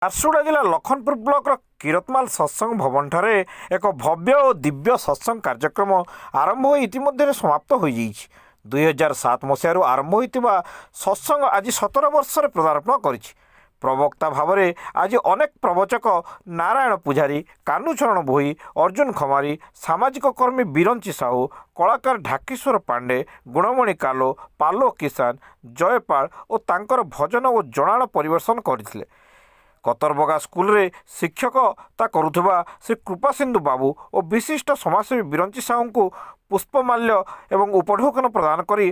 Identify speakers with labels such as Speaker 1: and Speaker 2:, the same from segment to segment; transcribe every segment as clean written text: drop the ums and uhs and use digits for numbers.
Speaker 1: ଝାରସୁଗୁଡ଼ା ଜିଲ୍ଲା ଲଖନପୁର ବ୍ଲକର କିରତମାଲ ସତ୍ସଙ୍ଗ ଭବନଠାରେ ଏକ ଭବ୍ୟ ଓ ଦିବ୍ୟ ସତ୍ସଙ୍ଗ କାର୍ଯ୍ୟକ୍ରମ ଆରମ୍ଭ ହୋଇ ଇତିମଧ୍ୟରେ ସମାପ୍ତ ହୋଇଯାଇଛି। 2007 ମସିହାରୁ ଆରମ୍ଭ ହୋଇଥିବା ସତ୍ସଙ୍ଗ ଆଜି 17 ବର୍ଷରେ ପଦାର୍ପଣ କରିଛି। ପ୍ରବକ୍ତା ଭାବରେ ଆଜି ଅନେକ ପ୍ରବଚକ ନାରାୟଣ ପୂଜାରୀ, କାହ୍ନୁଚରଣ ଭୋଇ, ଅର୍ଜୁନ ଖମାରୀ, ସାମାଜିକ କର୍ମୀ ବିରଞ୍ଚି ସାହୁ, କଳାକାର ଢାକିଶ୍ୱର ପାଣ୍ଡେ, ଗୁଣମଣି କାଲୋ, ପାଲୋ କିଷାନ, ଜୟପାଳ ଓ ତାଙ୍କର ଭଜନ ଓ ଜଣାଣ ପରିବେଷଣ କରିଥିଲେ। କତରବଗା ସ୍କୁଲରେ ଶିକ୍ଷକତା କରୁଥିବା ଶ୍ରୀ କୃପାସିନ୍ଧୁ ବାବୁ ଓ ବିଶିଷ୍ଟ ସମାଜସେବୀ ବିରଞ୍ଚି ସାହୁଙ୍କୁ ପୁଷ୍ପମାଲ୍ୟ ଏବଂ ଉପଢୌକନ ପ୍ରଦାନ କରି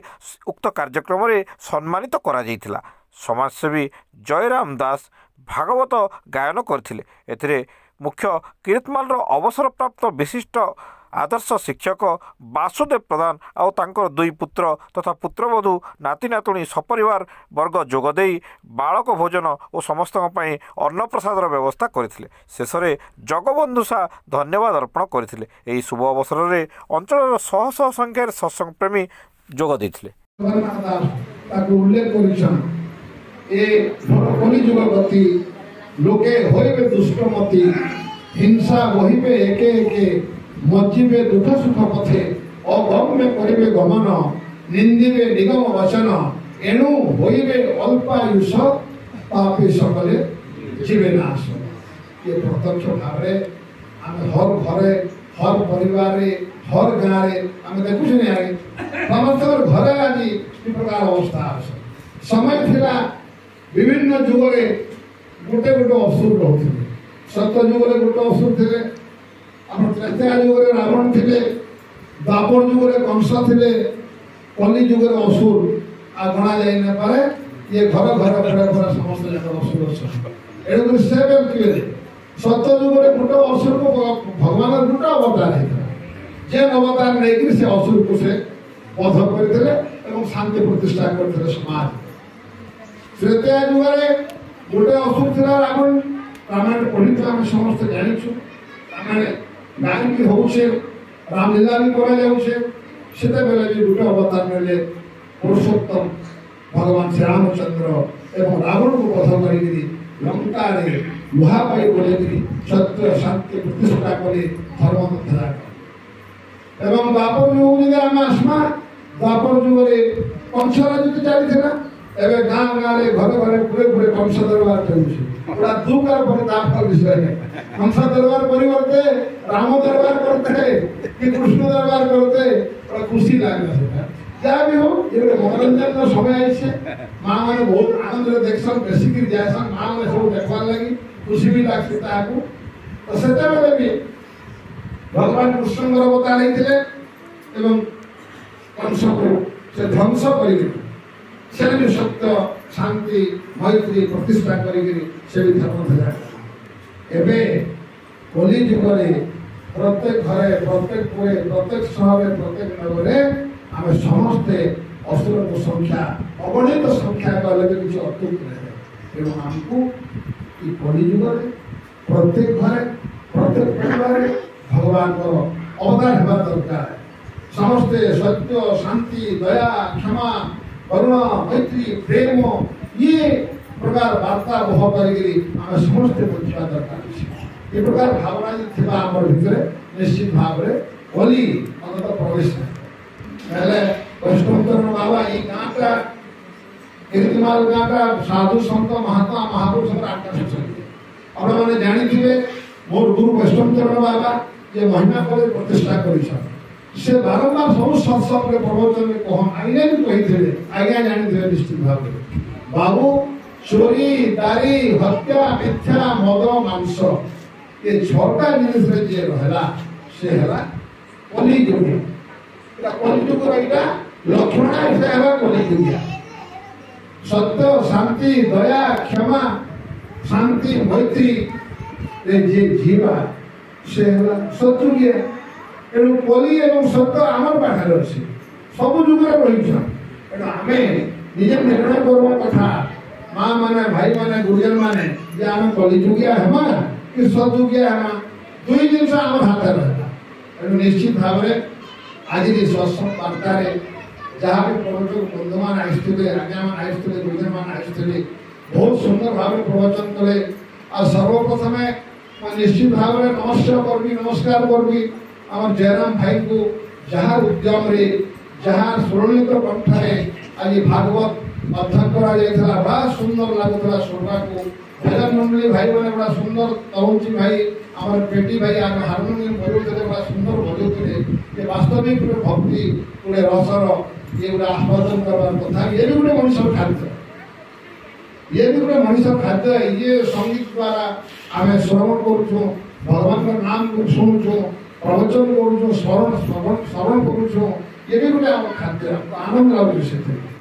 Speaker 1: ଉକ୍ତ କାର୍ଯ୍ୟକ୍ରମରେ ସମ୍ମାନିତ କରାଯାଇଥିଲା। ସମାଜସେବୀ ଜୟରାମ ଦାସ ଭାଗବତ ଗାୟନ କରିଥିଲେ। ଏଥିରେ ମୁଖ୍ୟ କିରତମାଲର ଅବସରପ୍ରାପ୍ତ ବିଶିଷ୍ଟ ଆଦର୍ଶ ଶିକ୍ଷକ ବାସୁଦେବ ପ୍ରଧାନ ଆଉ ତାଙ୍କର ଦୁଇ ପୁତ୍ର ତଥା ପୁତ୍ରବଧୂ, ନାତି ନାତୁଣୀ ସପରିବାର ବର୍ଗ ଯୋଗଦେଇ ବାଳକ ଭୋଜନ ଓ ସମସ୍ତଙ୍କ ପାଇଁ ଅନ୍ନପ୍ରସାଦର ବ୍ୟବସ୍ଥା କରିଥିଲେ। ଶେଷରେ ଜଗବନ୍ଧୁ ଶାହ ଧନ୍ୟବାଦ ଅର୍ପଣ କରିଥିଲେ। ଏହି ଶୁଭ ଅବସରରେ ଅଞ୍ଚଳର ଶହ ଶହ ସଂଖ୍ୟାରେ ସତ୍ସଙ୍ଗ ପ୍ରେମୀ ଯୋଗ ଦେଇଥିଲେ।
Speaker 2: ଲୋକେ ହୋଇବେ ଦୁଷ୍ଟମତି, ହିଂସା ବହିବେ ଏକେ ଏକେ, ମଜିବେ ଦୁଃଖ ସୁଖ ପଥେ, ଅଗମ୍ୟ କରିବେ ଗମନ, ନିନ୍ଦିବେ ନିଗମ ବଚନ, ଏଣୁ ହୋଇବେ ଅଳ୍ପାୟୁଷ, ପାପୀ ସକଲେ ଯିବେ ନାଶ। ये प्रत्यक्ष भाव आम हर घरे, हर परिवार, हर गाँव आम देखुचे समस्त घरे आज प्रकार अवस्था समय थिला। विभिन्न जुगरे गोटे गोटे असुर रोते। सत्य जुगरे गोटे असुर थे, त्रेता जुगरे रावण थे, द्वापर जुगरे कंस थे, कली जुगरे असुर आ गणा जाई न पारे। ये घर घर घर घर समस्त असुर एणुक से व्यक्ति सत्य जुगरे गोटे असुर को भगवान गोटे अवतार होता जेन अवतार नहीं से असुर को से बध करते शांति प्रतिष्ठा करते समाज। त्रेता जुगरे गोटे असुर था रावण। रामायण पढ़ी आम समस्त जाचु गाय भी होचे, रामलीला भी करा जाऊे। से गोटे अवतार मिले पुरुषोत्तम भगवान श्री रामचंद्र एवं रावण को बध कर लंका लुहा पाई बोले सत्य शांति प्रतिष्ठा कले धर्म उद्धार। एवं द्वापर युग जब आम आसमा द्वापर जुगरे कंस राजनीति चली एवं गाँ गाँव घरे घरे पूरे पूरे कंस दरबार चलुचे। पूरा दुकार विषय कंस दरबार परिवर्ते राम दरबार करते कि कृष्ण दरबार करते खुशी लगे। जहाँ भी हो ये मनोरंजन समय आई माँ मैंने बहुत आनंद देखसन बेसिक जासन माँ मैंने सब देखवार लगी खुशी भी लगती। तो से भी भगवान कृष्ण अवतार होते कंस को से ध्वंस कर सत्य शांति मैत्री प्रतिष्ठा कर धर्म थे। कली जुगरे प्रत्येक घरे प्रत्येक पुरे प्रत्येक सहर प्रत्येक नगरे आम समस्ते असुर को संख्या अगणित संख्या कले भी किसी अत्युक्त रहे। एवं आमको कली जुगरे प्रत्येक घरे प्रत्येक परिवार भगवान को अवतार होगा दरकार। समस्ते सत्य शांति दया क्षमा करुणा मैत्री प्रेम ये प्रकार वार्ता बह कर समस्ते बुझा दरकार। ये प्रकार भावना थी आम भीतर निश्चित भाव में कली अंत प्रवेश वैष्णवचरण बाबा ये गाँटा कीर्तिमाल गाँटा साधु सत महात्मा महापुरुष आकाश आपने जानी मोर गुरु वैष्णवचरण बाबा ये महिमा कले प्रतिष्ठा कर से बारंबार सब सत्संग प्रवचन में कहन आईने भी कही आज्ञा जानी निश्चित भाव बाबू चोरी दारी हत्या मिथ्या मद मांस ये छटा जिनिस जे रहा से कली जुग। कलिजुग लक्षण कलिजुगिया सत्य शांति दया क्षमा शांति मैत्री जे जीवा से सतयुगिया। एणु कली एवं सत्य आमर पाखे अच्छे सब जुगे रही आम निजे निर्णय करवा कथा माँ मैंने भाई मैंने गुरुजन मैंने जे आम कलिजुगिया हेमा कि सतयुगिया हेमा दुई जिन आम हाथ रहा। एणु निश्चित भाव आज सत्संग वार्ता जहाँ भी प्रवचन बंधु मान आज्ञा मान गुरुजन मान बहुत सुंदर भाव प्रवचन कले আর সর্বপ্রথমে নিশ্চিত ভাবে নমস্কার করবি আমার জয়রাম ভাইଙ୍କୁ যাহার উদ্যমরে যাহার সুরলিত কণ্ঠরে আজ ভাগবত অধ্যয়ন করা যাইଥିଲା বা সুন্দর লাগুଥିଲା শুনবাকু ভজন মন্ডলী ভাই মানে বড় সুন্দর তরুণী ভাই আমার পেটি ভাই আর হারমোনিয়াম বজাউଥିଲେ বড় সুন্দর বজাউଥିଲେ যে বাস্তবিক ভক্তি পুরে রসর এগুলা আস্বাদন করবার কথা এ বি গোটে মଣିষর খাদ্য ये भी गोटे मनीष खाद्य ये संगीत द्वारा आम श्रवण करुचु भगवान नाम शुणुचु प्रवचन करुचु स्मरण करुचु ये भी गोटे खाद्य आनंद लगुच से।